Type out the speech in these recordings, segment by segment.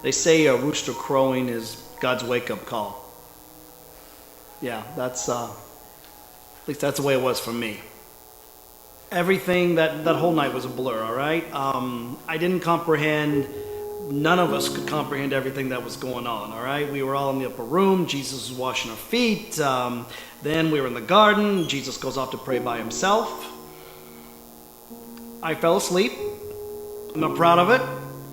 They say a rooster crowing is God's wake-up call. Yeah, that's, at least that's the way it was for me. Everything, that whole night was a blur, all right? I didn't comprehend, none of us could comprehend everything that was going on, all right? We were all in the upper room, Jesus was washing our feet, then we were in the garden, Jesus goes off to pray by himself. I fell asleep, I'm not proud of it,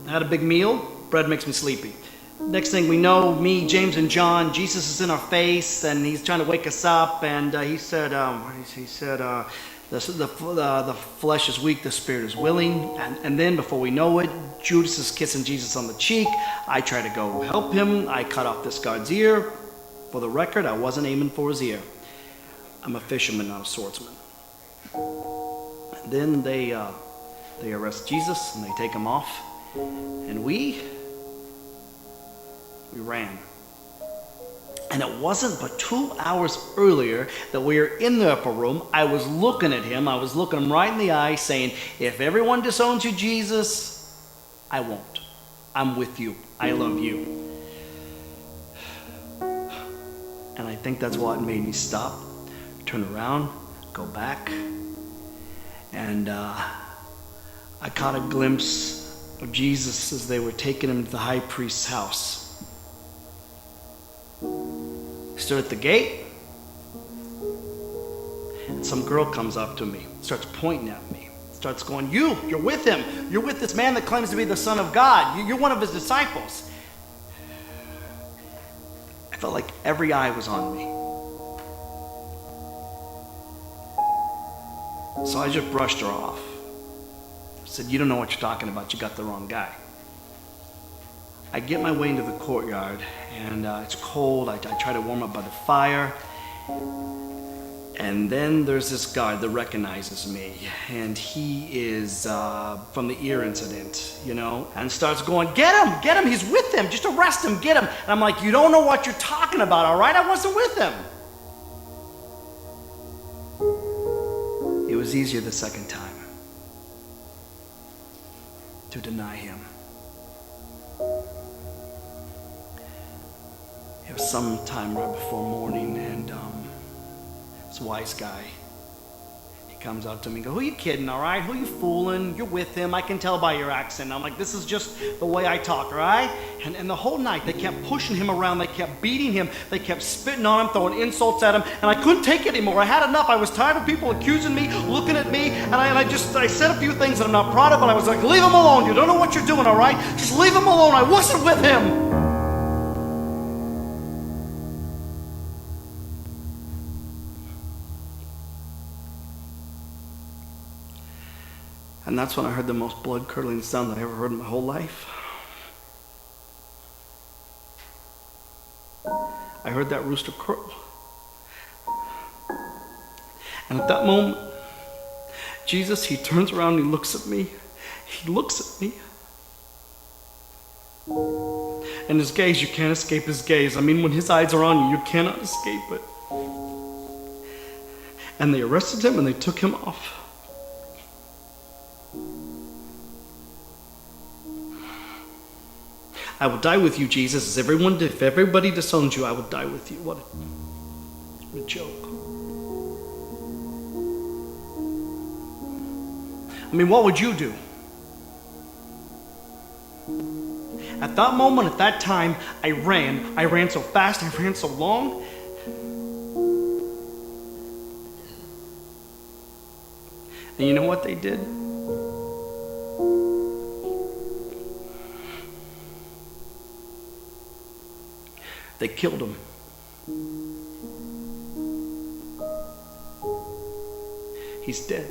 I had a big meal, bread makes me sleepy. Next thing we know, me, James, and John, Jesus is in our face, and he's trying to wake us up, and he said, the flesh is weak, the spirit is willing. And then before we know it, Judas is kissing Jesus on the cheek. I try to go help him. I cut off this guard's ear. For the record, I wasn't aiming for his ear. I'm a fisherman, not a swordsman. And then they arrest Jesus and they take him off. And we ran. And it wasn't but 2 hours earlier that we were in the upper room. I was looking at him. I was looking him right in the eye saying, if everyone disowns you, Jesus, I won't. I'm with you. I love you. And I think that's what made me stop, turn around, go back. And I caught a glimpse of Jesus as they were taking him to the high priest's house. Stood at the gate, and some girl comes up to me, starts pointing at me, starts going, you're with him. You're with this man that claims to be the Son of God. You're one of his disciples. I felt like every eye was on me. So I just brushed her off. I said, you don't know what you're talking about. You got the wrong guy. I get my way into the courtyard, and it's cold. I try to warm up by the fire. And then there's this guard that recognizes me, and he is from the ear incident, you know, and starts going, get him, he's with him, just arrest him, get him. And I'm like, you don't know what you're talking about, all right? I wasn't with him. It was easier the second time to deny him. It was sometime right before morning, and this wise guy, he comes up to me and goes, who are you kidding, all right? Who are you fooling? You're with him. I can tell by your accent. I'm like, this is just the way I talk, all right? And the whole night, they kept pushing him around. They kept beating him. They kept spitting on him, throwing insults at him, and I couldn't take it anymore. I had enough. I was tired of people accusing me, looking at me, and I said a few things that I'm not proud of, but I was like, leave him alone. You don't know what you're doing, all right? Just leave him alone. I wasn't with him. And that's when I heard the most blood-curdling sound that I ever heard in my whole life. I heard that rooster crow. And at that moment, Jesus, he turns around and he looks at me. He looks at me. And his gaze, you can't escape his gaze. I mean, when his eyes are on you, you cannot escape it. And they arrested him and they took him off. I will die with you, Jesus. If everybody disowns you, I will die with you. What a joke. I mean, what would you do? At that moment, at that time, I ran so fast, I ran so long. And you know what they did? They killed him. He's dead.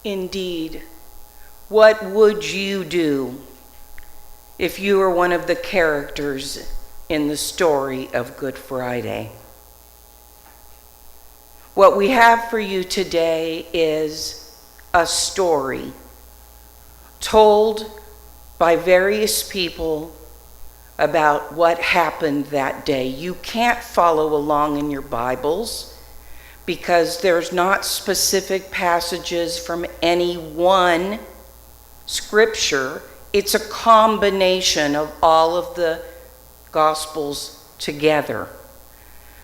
Indeed, what would you do if you were one of the characters in the story of Good Friday? What we have for you today is a story told by various people about what happened that day. You can't follow along in your Bibles because there's not specific passages from any one scripture. It's a combination of all of the Gospels together.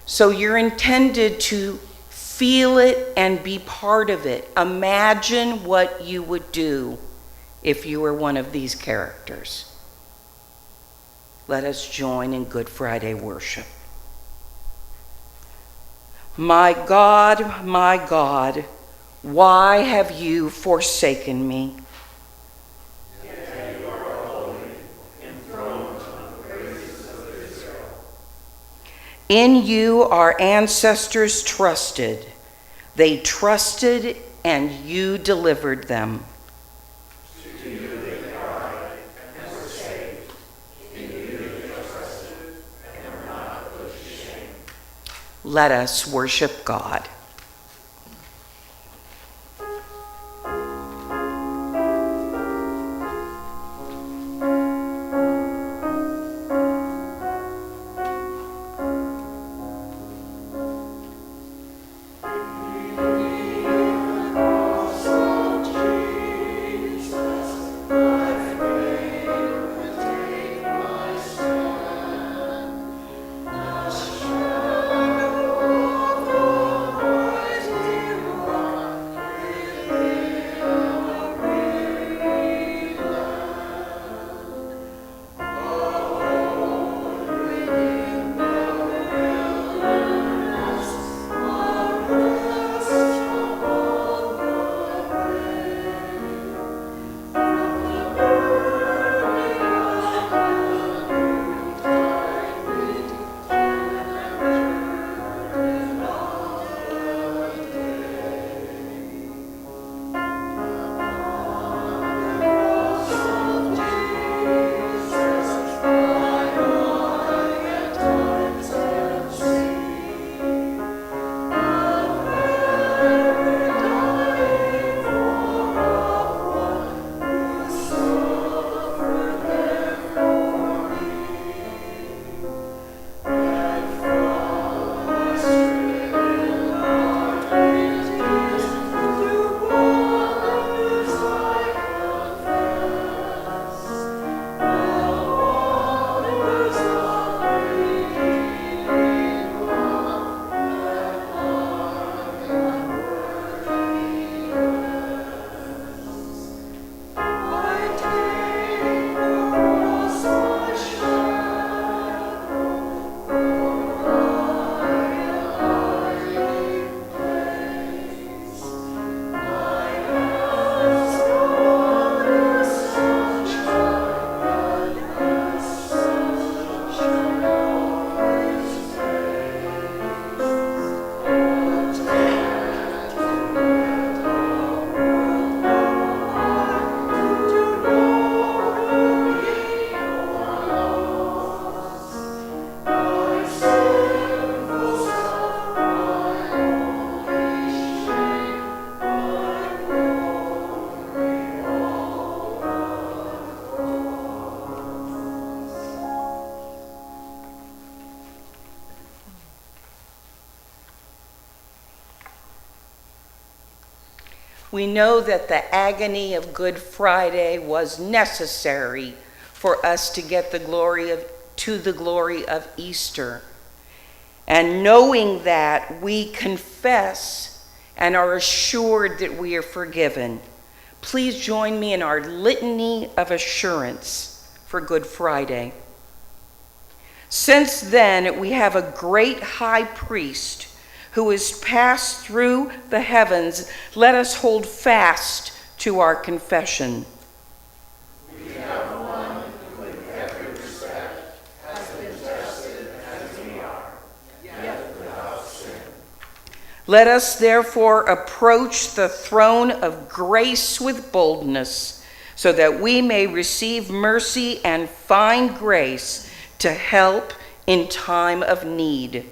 So you're intended to feel it and be part of it. Imagine what you would do if you were one of these characters. Let us join in Good Friday worship. My God, why have you forsaken me? Yet you are holy, enthroned on the praises of Israel. In you our ancestors trusted. They trusted and you delivered them. To you they cried and were saved. In you they trusted and were not put to shame. Let us worship God. We know that the agony of Good Friday was necessary for us to get the glory of Easter. And knowing that, we confess and are assured that we are forgiven. Please join me in our litany of assurance for Good Friday. Since then, we have a great high priest who has passed through the heavens. Let us hold fast to our confession. We have one who in every respect has been tested as we are, yet without sin. Let us therefore approach the throne of grace with boldness, so that we may receive mercy and find grace to help in time of need.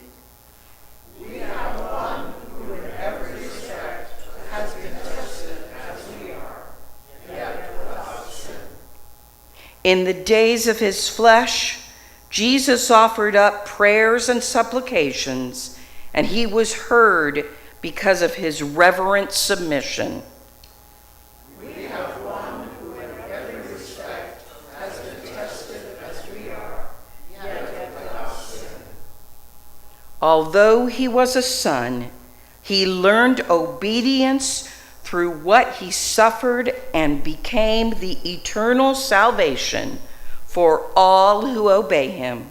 We have one who in every respect has been tested as we are, yet without sin. In the days of his flesh, Jesus offered up prayers and supplications, and he was heard because of his reverent submission. We have one who in every respect has been tested as we are, yet without sin. Although he was a son, he learned obedience through what he suffered and became the eternal salvation for all who obey him.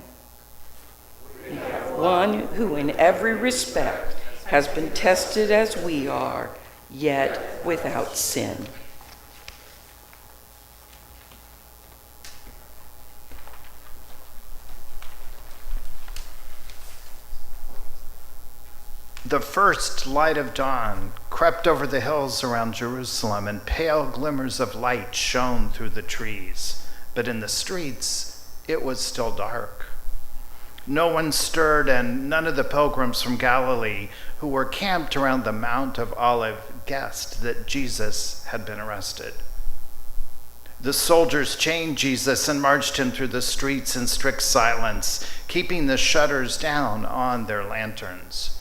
One who in every respect has been tested as we are, yet without sin. The first light of dawn crept over the hills around Jerusalem, and pale glimmers of light shone through the trees. But in the streets, it was still dark. No one stirred, and none of the pilgrims from Galilee who were camped around the Mount of Olives guessed that Jesus had been arrested. The soldiers chained Jesus and marched him through the streets in strict silence, keeping the shutters down on their lanterns.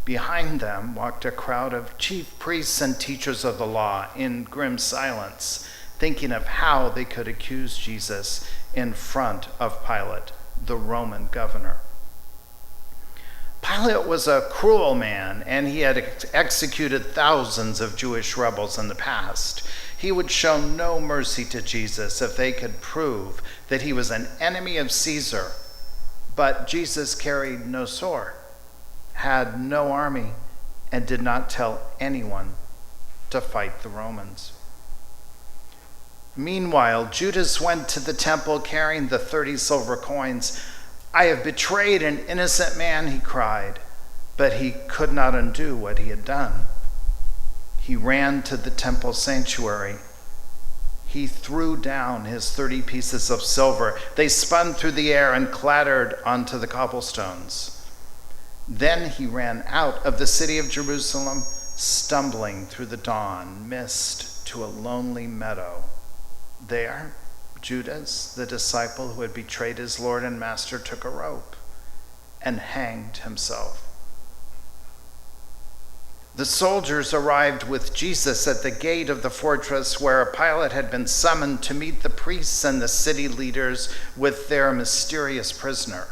Behind them walked a crowd of chief priests and teachers of the law in grim silence, thinking of how they could accuse Jesus in front of Pilate, the Roman governor. Pilate was a cruel man, and he had executed thousands of Jewish rebels in the past. He would show no mercy to Jesus if they could prove that he was an enemy of Caesar. But Jesus carried no sword, had no army, and did not tell anyone to fight the Romans. Meanwhile, Judas went to the temple carrying the 30 silver coins. "I have betrayed an innocent man," he cried, but he could not undo what he had done. He ran to the temple sanctuary. He threw down his 30 pieces of silver. They spun through the air and clattered onto the cobblestones. Then he ran out of the city of Jerusalem, stumbling through the dawn mist to a lonely meadow. There, Judas, the disciple who had betrayed his Lord and Master, took a rope and hanged himself. The soldiers arrived with Jesus at the gate of the fortress where Pilate had been summoned to meet the priests and the city leaders with their mysterious prisoner.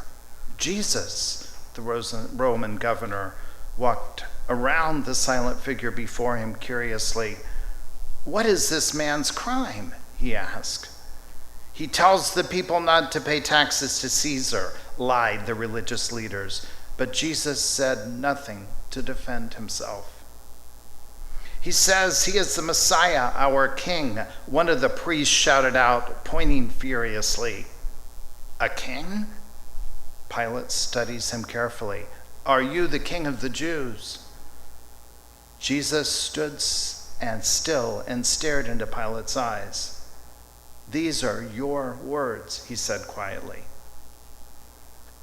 Jesus, the Roman governor, walked around the silent figure before him curiously. "What is this man's crime?" he asked. "He tells the people not to pay taxes to Caesar," lied the religious leaders. But Jesus said nothing to defend himself. "He says he is the Messiah, our king," one of the priests shouted out, pointing furiously. "A king?" Pilate studies him carefully. "Are you the king of the Jews?" Jesus stood still and stared into Pilate's eyes. "These are your words," he said quietly.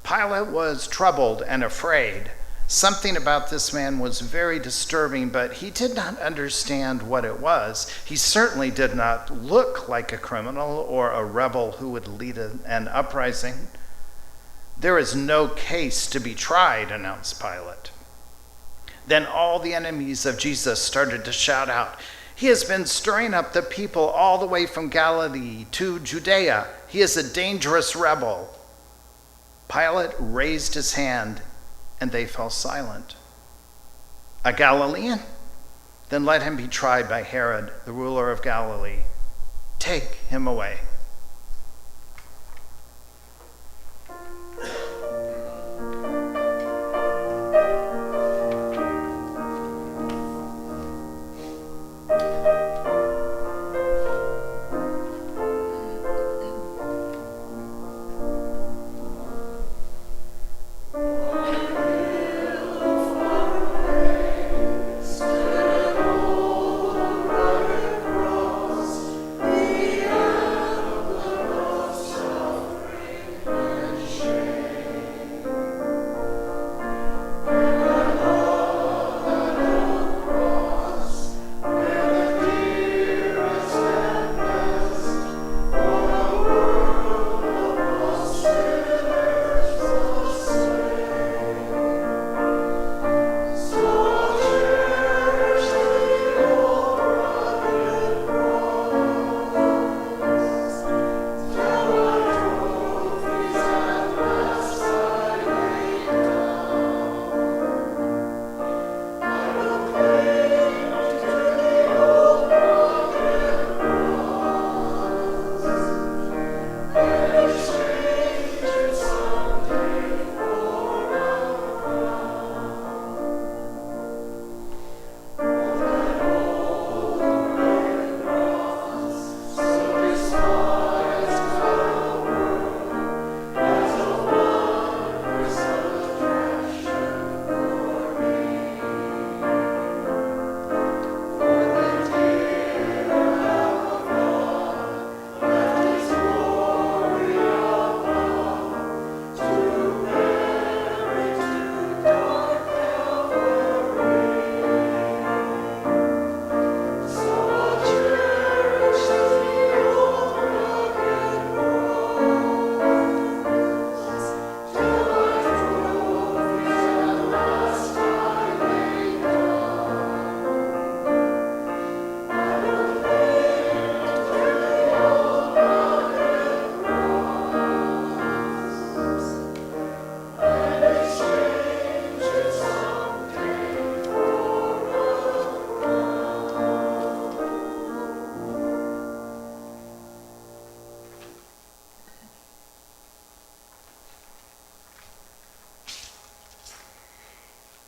Pilate was troubled and afraid. Something about this man was very disturbing, but he did not understand what it was. He certainly did not look like a criminal or a rebel who would lead an uprising. "There is no case to be tried," announced Pilate. Then all the enemies of Jesus started to shout out, "He has been stirring up the people all the way from Galilee to Judea. He is a dangerous rebel." Pilate raised his hand, and they fell silent. "A Galilean? Then let him be tried by Herod, the ruler of Galilee. Take him away."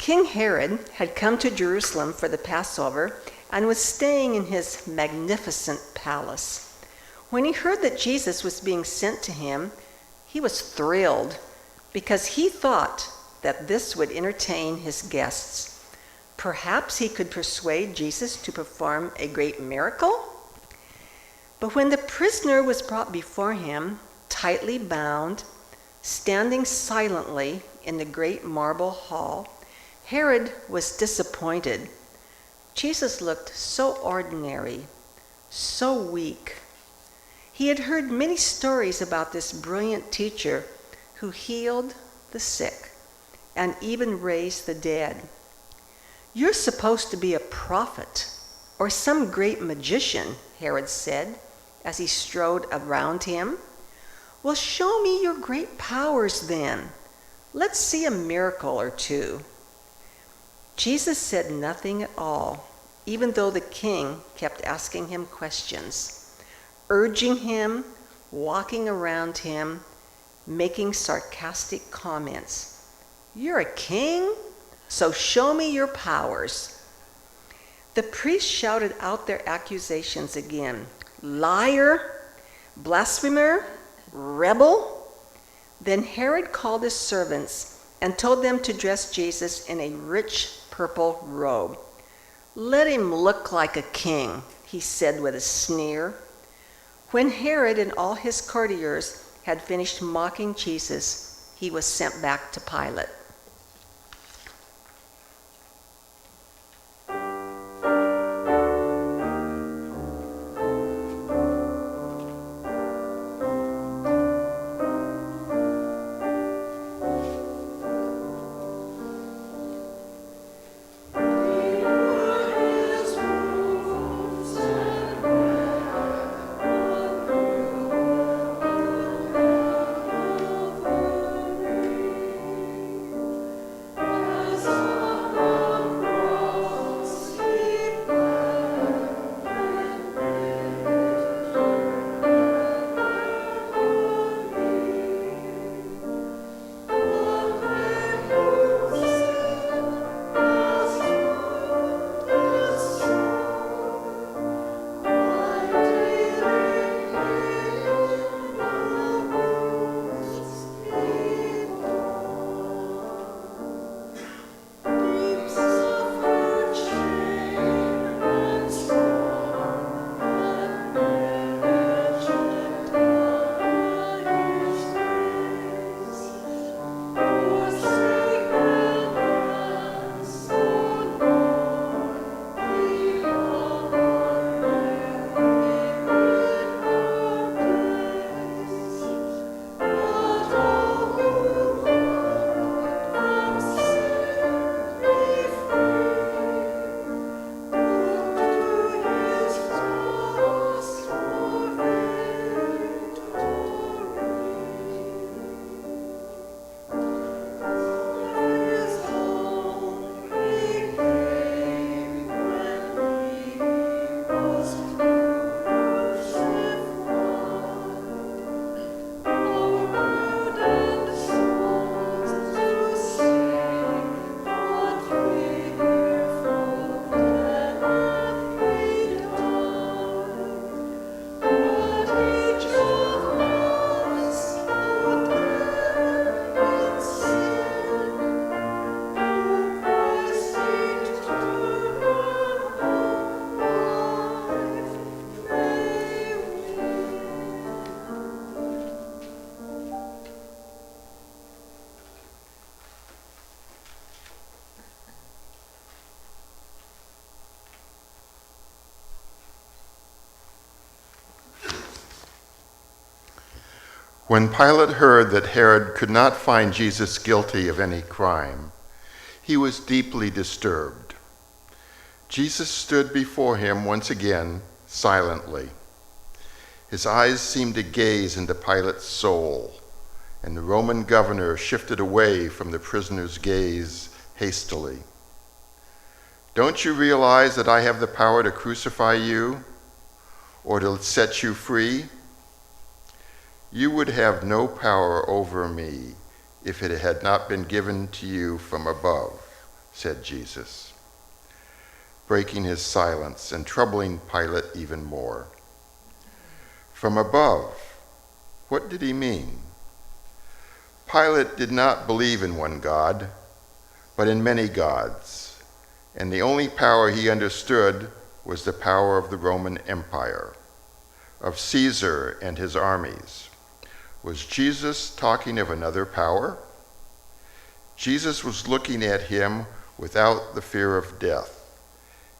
King Herod had come to Jerusalem for the Passover and was staying in his magnificent palace. When he heard that Jesus was being sent to him, he was thrilled because he thought that this would entertain his guests. Perhaps he could persuade Jesus to perform a great miracle? But when the prisoner was brought before him, tightly bound, standing silently in the great marble hall, Herod was disappointed. Jesus looked so ordinary, so weak. He had heard many stories about this brilliant teacher who healed the sick and even raised the dead. "You're supposed to be a prophet or some great magician," Herod said as he strode around him. "Well, show me your great powers then. Let's see a miracle or two." Jesus said nothing at all, even though the king kept asking him questions, urging him, walking around him, making sarcastic comments. "You're a king? So show me your powers." The priests shouted out their accusations again. "Liar, blasphemer, rebel." Then Herod called his servants and told them to dress Jesus in a rich purple robe. "Let him look like a king," he said with a sneer. When Herod and all his courtiers had finished mocking Jesus, he was sent back to Pilate. When Pilate heard that Herod could not find Jesus guilty of any crime, he was deeply disturbed. Jesus stood before him once again, silently. His eyes seemed to gaze into Pilate's soul, and the Roman governor shifted away from the prisoner's gaze hastily. "Don't you realize that I have the power to crucify you or to set you free? You would have no power over me if it had not been given to you from above," said Jesus, breaking his silence and troubling Pilate even more. From above, what did he mean? Pilate did not believe in one God, but in many gods, and the only power he understood was the power of the Roman Empire, of Caesar and his armies. Was Jesus talking of another power? Jesus was looking at him without the fear of death,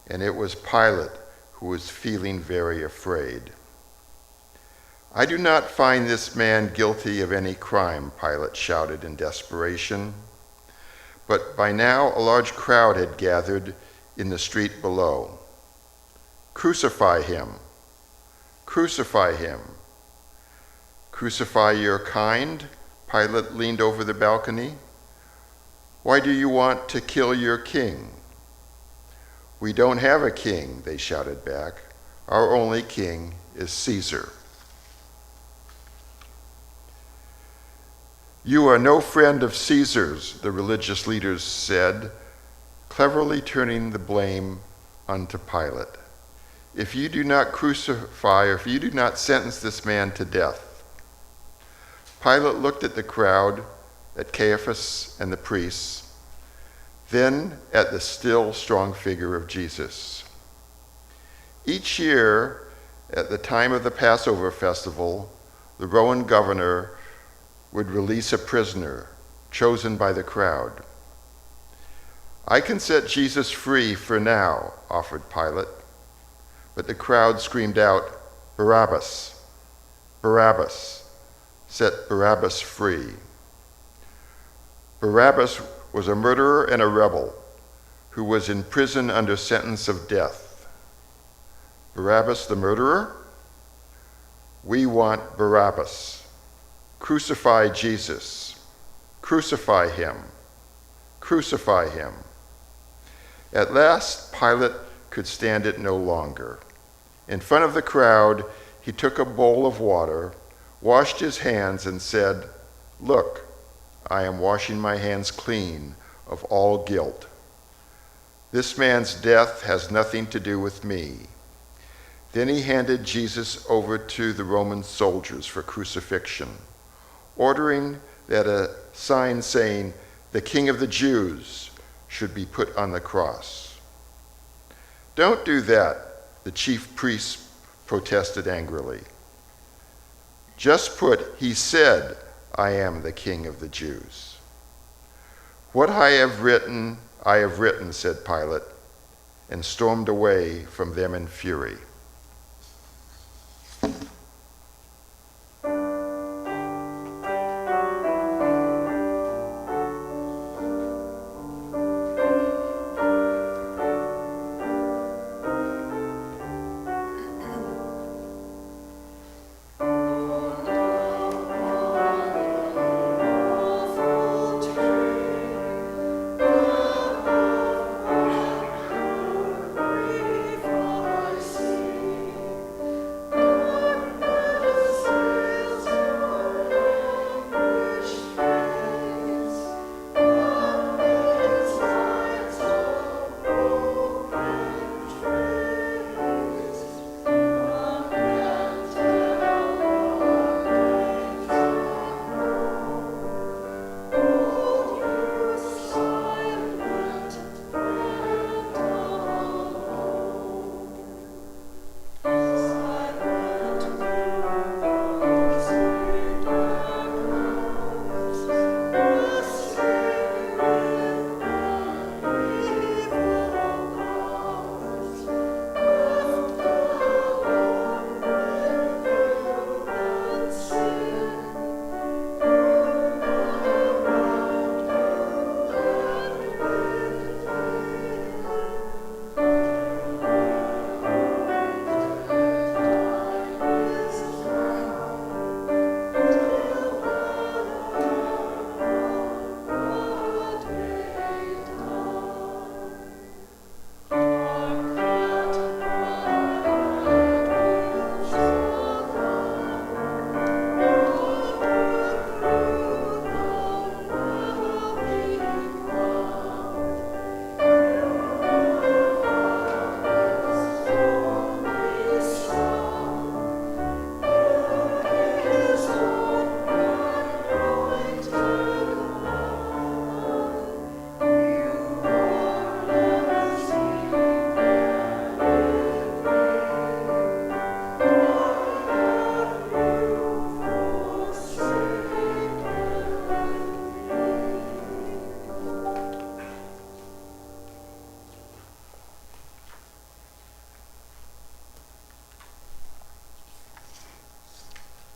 and it was Pilate who was feeling very afraid. I do not find this man guilty of any crime, Pilate shouted in desperation. But by now a large crowd had gathered in the street below. Crucify him! Crucify him! Crucify your kind? Pilate leaned over the balcony. Why do you want to kill your king? We don't have a king, they shouted back. Our only king is Caesar. You are no friend of Caesar's, the religious leaders said, cleverly turning the blame onto Pilate. If you do not crucify, or if you do not sentence this man to death. Pilate looked at the crowd, at Caiaphas and the priests, then at the still strong figure of Jesus. Each year, at the time of the Passover festival, the Roman governor would release a prisoner chosen by the crowd. I can set Jesus free for now, offered Pilate. But the crowd screamed out, Barabbas, Barabbas, set Barabbas free. Barabbas was a murderer and a rebel who was in prison under sentence of death. Barabbas the murderer? We want Barabbas. Crucify Jesus. Crucify him. Crucify him. At last, Pilate could stand it no longer. In front of the crowd, he took a bowl of water, washed his hands, and said, Look, I am washing my hands clean of all guilt. This man's death has nothing to do with me. Then he handed Jesus over to the Roman soldiers for crucifixion, ordering that a sign saying, "The King of the Jews," should be put on the cross. Don't do that, the chief priests protested angrily. Just put, "He said, I am the King of the Jews." What I have written, said Pilate, and stormed away from them in fury.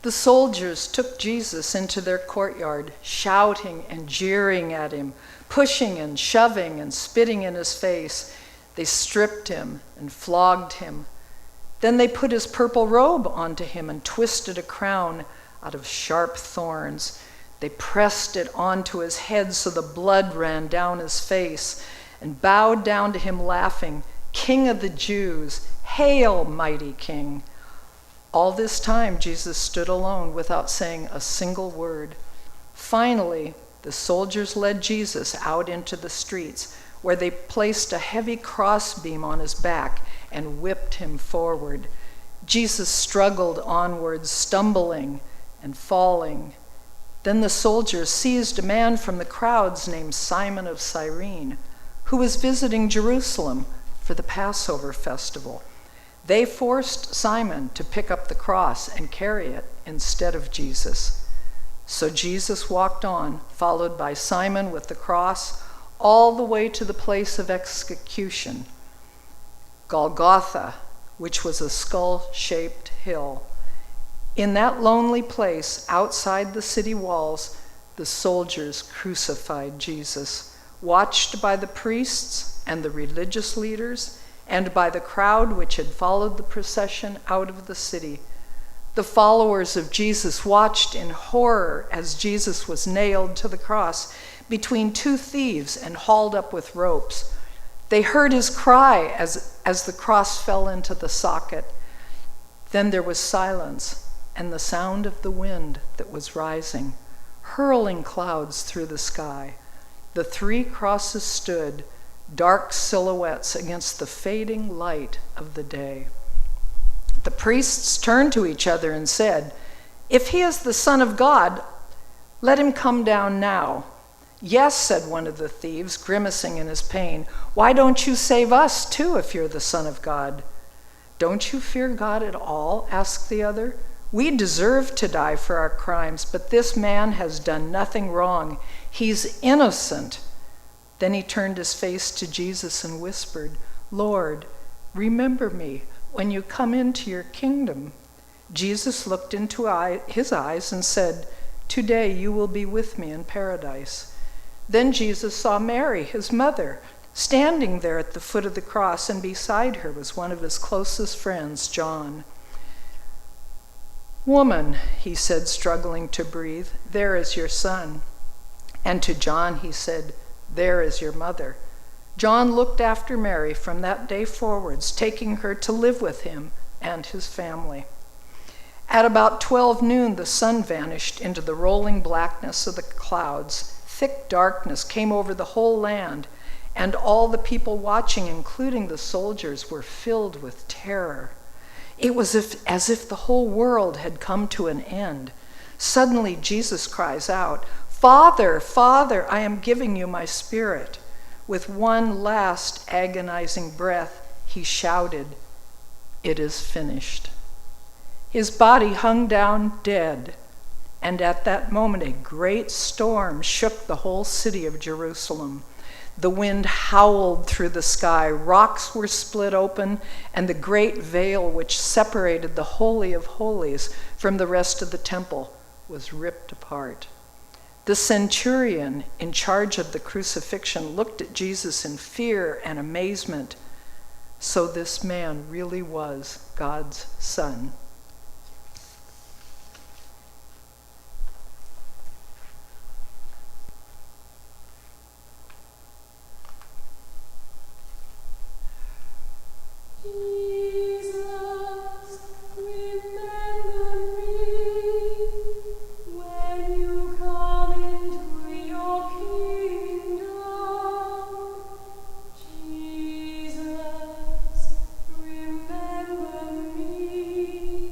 The soldiers took Jesus into their courtyard, shouting and jeering at him, pushing and shoving and spitting in his face. They stripped him and flogged him. Then they put his purple robe onto him and twisted a crown out of sharp thorns. They pressed it onto his head so the blood ran down his face, and bowed down to him laughing, "King of the Jews, hail, mighty King." All this time, Jesus stood alone without saying a single word. Finally, the soldiers led Jesus out into the streets, where they placed a heavy crossbeam on his back and whipped him forward. Jesus struggled onwards, stumbling and falling. Then the soldiers seized a man from the crowds named Simon of Cyrene, who was visiting Jerusalem for the Passover festival. They forced Simon to pick up the cross and carry it instead of Jesus. So Jesus walked on, followed by Simon with the cross, all the way to the place of execution, Golgotha, which was a skull-shaped hill. In that lonely place outside the city walls, the soldiers crucified Jesus, watched by the priests and the religious leaders, and by the crowd which had followed the procession out of the city. The followers of Jesus watched in horror as Jesus was nailed to the cross between two thieves and hauled up with ropes. They heard his cry as the cross fell into the socket. Then there was silence and the sound of the wind that was rising, hurling clouds through the sky. The three crosses stood, dark silhouettes against the fading light of the day. The priests turned to each other and said, "If he is the Son of God, let him come down now." "Yes," said one of the thieves, grimacing in his pain. "Why don't you save us too if you're the Son of God?" "Don't you fear God at all?" asked the other. "We deserve to die for our crimes, but this man has done nothing wrong. He's innocent." Then he turned his face to Jesus and whispered, "Lord, remember me when you come into your kingdom." Jesus looked into his eyes and said, "Today you will be with me in paradise." Then Jesus saw Mary, his mother, standing there at the foot of the cross, and beside her was one of his closest friends, John. "Woman," he said, struggling to breathe, "there is your son." And to John he said, "There is your mother." John looked after Mary from that day forwards, taking her to live with him and his family. At about 12 noon, the sun vanished into the rolling blackness of the clouds. Thick darkness came over the whole land, and all the people watching, including the soldiers, were filled with terror. It was as if the whole world had come to an end. Suddenly, Jesus cries out, "Father, Father, I am giving you my spirit." With one last agonizing breath, he shouted, "It is finished." His body hung down dead, and at that moment a great storm shook the whole city of Jerusalem. The wind howled through the sky, rocks were split open, and the great veil which separated the Holy of Holies from the rest of the temple was ripped apart. The centurion in charge of the crucifixion looked at Jesus in fear and amazement. So this man really was God's Son. Remember me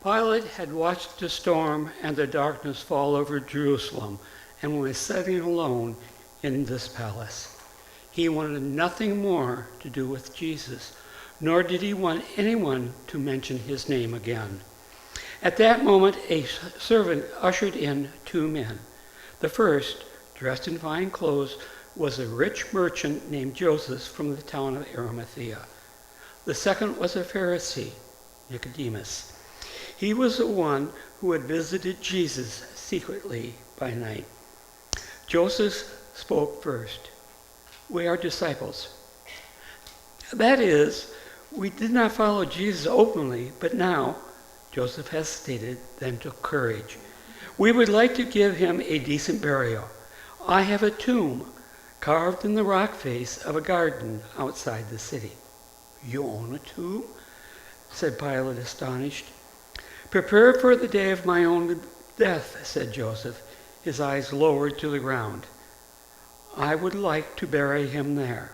Pilate had watched the storm and the darkness fall over Jerusalem and was sitting alone in this palace. He wanted nothing more to do with Jesus, nor did he want anyone to mention his name again. At that moment, a servant ushered in two men. The first, dressed in fine clothes, was a rich merchant named Joseph from the town of Arimathea. The second was a Pharisee, Nicodemus. He was the one who had visited Jesus secretly by night. Joseph spoke first. "We are disciples. That is, we did not follow Jesus openly, but now," Joseph hesitated, then took courage, "we would like to give him a decent burial. I have a tomb carved in the rock face of a garden outside the city." "You own a tomb?" said Pilate, astonished. "Prepare for the day of my own death," said Joseph, his eyes lowered to the ground. "I would like to bury him there.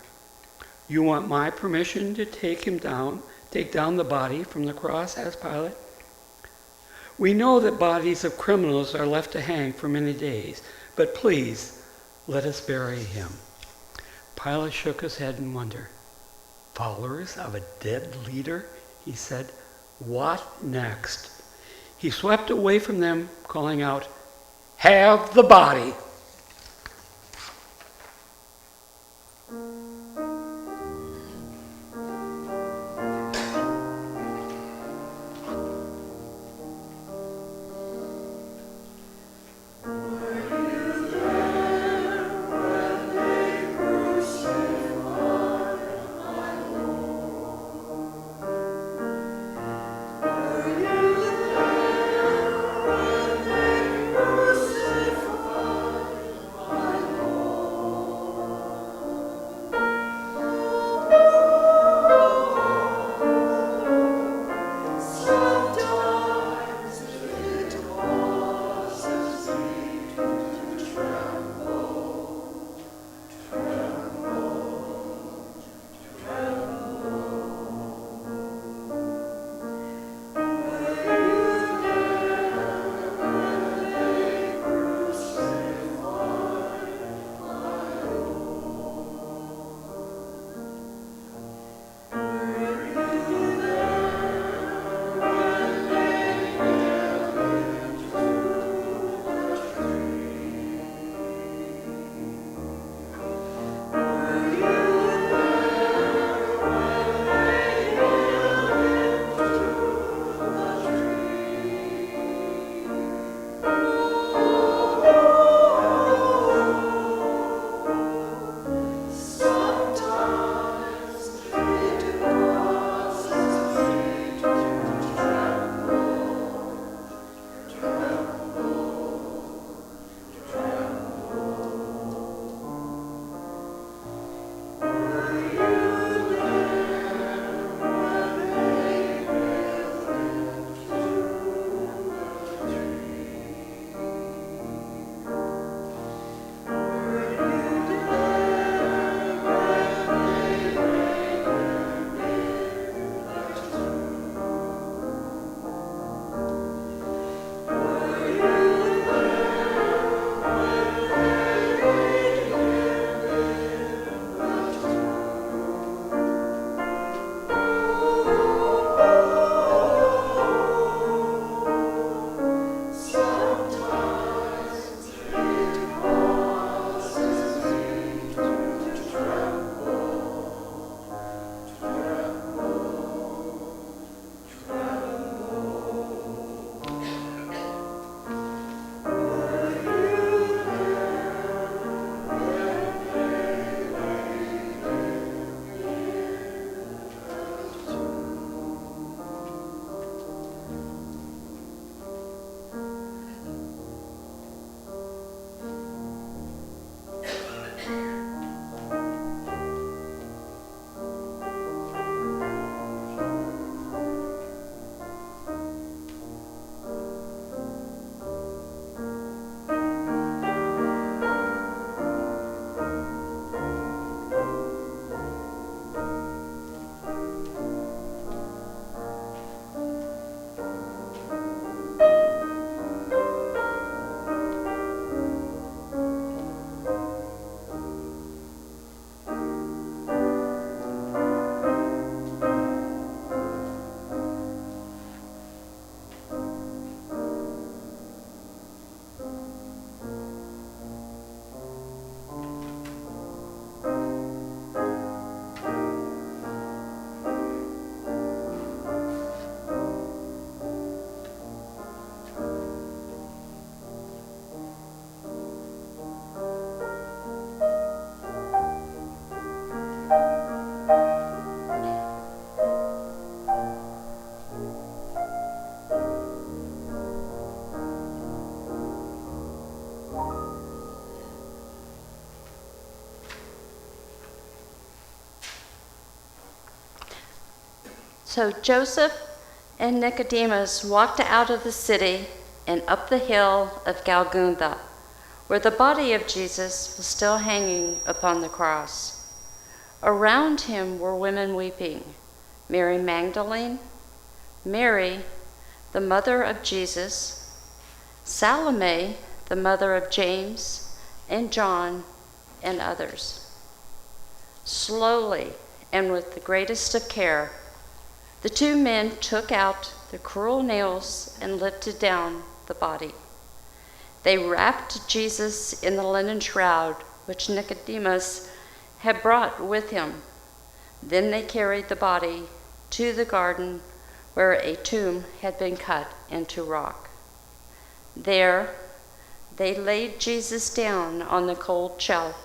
You want my permission to take down the body from the cross?" asked Pilate. "We know that bodies of criminals are left to hang for many days, but please, let us bury him." Pilate shook his head in wonder. "Followers of a dead leader?" he said. "What next?" He swept away from them, calling out, "Have the body!" So Joseph and Nicodemus walked out of the city and up the hill of Golgotha, where the body of Jesus was still hanging upon the cross. Around him were women weeping: Mary Magdalene, Mary, the mother of Jesus, Salome, the mother of James and John, and others. Slowly and with the greatest of care, the two men took out the cruel nails and lifted down the body. They wrapped Jesus in the linen shroud which Nicodemus had brought with him. Then they carried the body to the garden where a tomb had been cut into rock. There they laid Jesus down on the cold shelf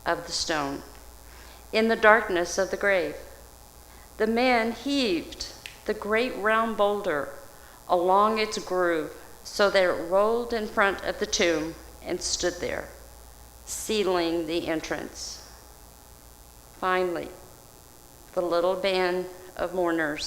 of the stone, in the darkness of the grave. The men heaved the great round boulder along its groove so that it rolled in front of the tomb and stood there, sealing the entrance. Finally, the little band of mourners